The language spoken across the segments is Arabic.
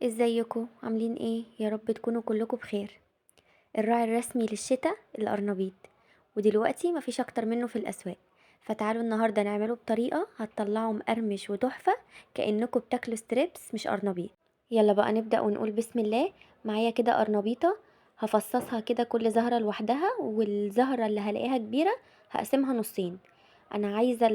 ازيكم عاملين ايه؟ يا رب تكونوا كلكم بخير. الراعي الرسمي للشتاء القرنبيط، ودلوقتي مفيش اكتر منه في الاسواق. فتعالوا النهارده نعمله بطريقه هتطلعه مقرمش وتحفه، كانكم بتاكلوا ستريبس مش قرنبيط. يلا بقى نبدا ونقول بسم الله. معايا كده قرنبيطه، هفصصها كده كل زهره لوحدها، والزهره اللي هلاقيها كبيره هقسمها نصين. انا عايزه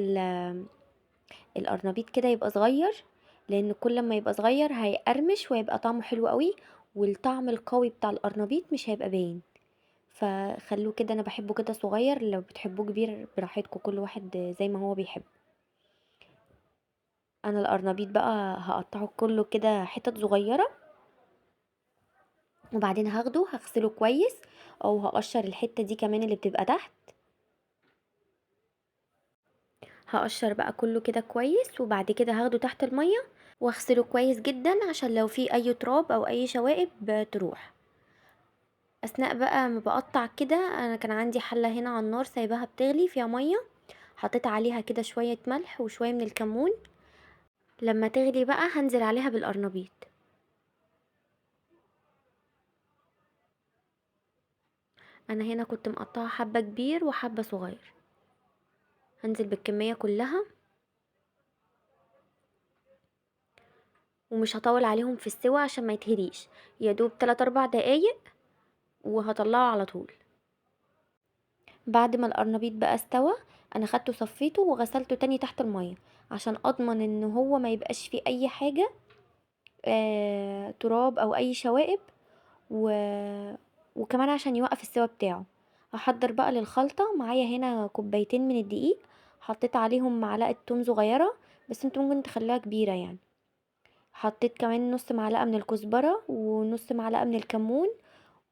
القرنبيط كده يبقى صغير، لان كل ما يبقى صغير هيقرمش ويبقى طعمه حلو قوي، والطعم القوي بتاع القرنبيط مش هيبقى باين. فخلوه كده، انا بحبه كده صغير، لو بتحبوه كبير براحتكم، كل واحد زي ما هو بيحب. انا القرنبيط بقى هقطعه كله كده حتت صغيره، وبعدين هاخده هغسله كويس، او هقشر الحته دي كمان اللي بتبقى تحت. هقشر بقى كله كده كويس، وبعد كده هاخده تحت الميه واغسله كويس جدا عشان لو في اي تراب او اي شوائب تروح. اثناء بقى ما بقطع كده، انا كان عندي حله هنا على النار سايباها بتغلي فيها ميه، حطيت عليها كده شويه ملح وشويه من الكمون. لما تغلي بقى هنزل عليها بالقرنبيط. انا هنا كنت مقطعه حبه كبير وحبه صغير، هنزل بالكميه كلها، ومش هطول عليهم في السوا عشان ما يتهريش، يا دوب 3 4 دقايق وهطلعه على طول. بعد ما القرنبيط بقى استوى، انا خدته صفيته وغسلته تاني تحت الميه، عشان اضمن ان هو ما يبقاش فيه اي حاجه تراب او اي شوائب، و... وكمان عشان يوقف السوا بتاعه. هحضر بقى للخلطة. معايا هنا كوبايتين من الدقيق، حطيت عليهم معلقة توم صغيرة، بس انتوا ممكن تخليها كبيرة يعني. حطيت كمان نص معلقة من الكزبرة، ونص معلقة من الكمون،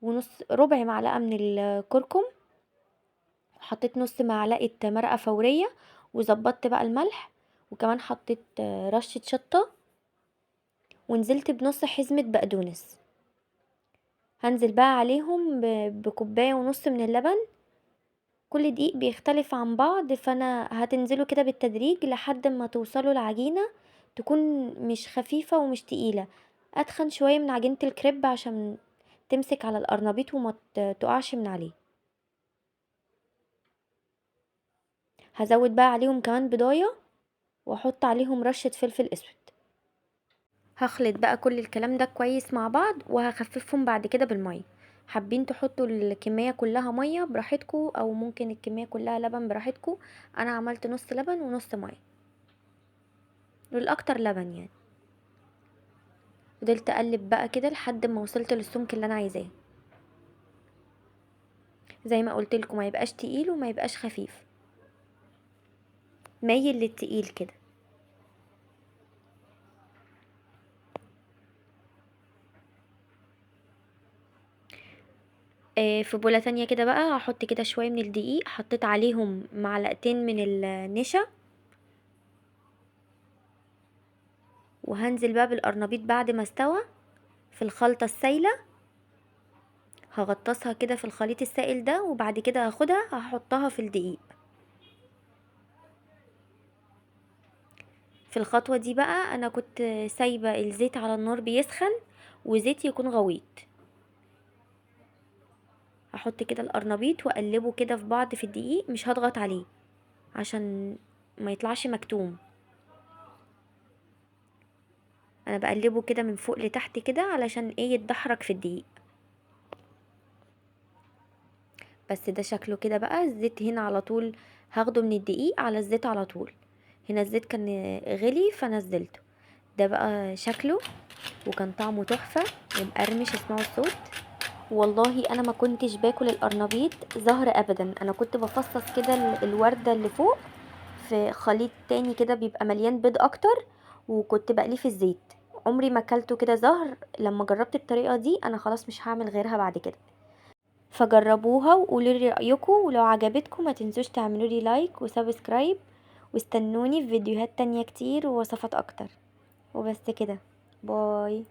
ونص ربع معلقة من الكركم. حطيت نص معلقة مرقة فورية، وظبطت بقى الملح، وكمان حطيت رشة شطة، ونزلت بنص حزمة بقدونس. هنزل بقى عليهم بكوباية ونص من اللبن. كل دقيق بيختلف عن بعض، فانا هتنزلوا كده بالتدريج لحد ما توصلوا العجينة تكون مش خفيفة ومش تقيلة، اتخن شوية من عجينة الكريب عشان تمسك على القرنبيط وما تقعش من عليه. هزود بقى عليهم كمان بضاية، واحط عليهم رشة فلفل اسود. هخلط بقى كل الكلام ده كويس مع بعض، وهخففهم بعد كده بالمية. حابين تحطوا الكمية كلها مية براحتكم، او ممكن الكمية كلها لبن براحتكم. انا عملت نص لبن ونص مية، والاكتر لبن يعني. فضلت اقلب بقى كده لحد ما وصلت للسمك اللي انا عايزاه. زي ما قلت لكم، ما يبقاش تقيل وما يبقاش خفيف، مايل للتقيل كده. في بوله تانية كده بقى هحط كده شويه من الدقيق، حطيت عليهم معلقتين من النشا، وهنزل بقى بالقرنبيط بعد ما استوى في الخلطه السايله. هغطسها كده في الخليط السائل ده، وبعد كده هاخدها هحطها في الدقيق. في الخطوه دي بقى انا كنت سايبه الزيت على النار بيسخن، وزيت يكون غويط. هحط كده القرنبيط واقلبه كده في بعض في الدقيق، مش هضغط عليه عشان ما يطلعش مكتوم. انا بقلبه كده من فوق لتحت كده علشان ايه، يتدحرج في الدقيق. بس ده شكله كده بقى. الزيت هنا على طول هاخده من الدقيق على الزيت على طول. هنا الزيت كان غلي فنزلته. ده بقى شكله، وكان طعمه تحفة ومقرمش، اسمعوا الصوت. والله انا ما كنتش باكل القرنبيط زهر ابدا، انا كنت بفصص كده الوردة اللي فوق في خليط تاني كده بيبقى مليان بيض اكتر، وكنت بقليه في الزيت. عمري ما اكلته كده زهر. لما جربت الطريقة دي انا خلاص مش هعمل غيرها بعد كده. فجربوها وقولوا لي رأيكم، ولو عجبتكم ما تنسوش تعملوا لي لايك وسبسكرايب، واستنوني في فيديوهات تانية كتير ووصفات اكتر. وبس كده، باي.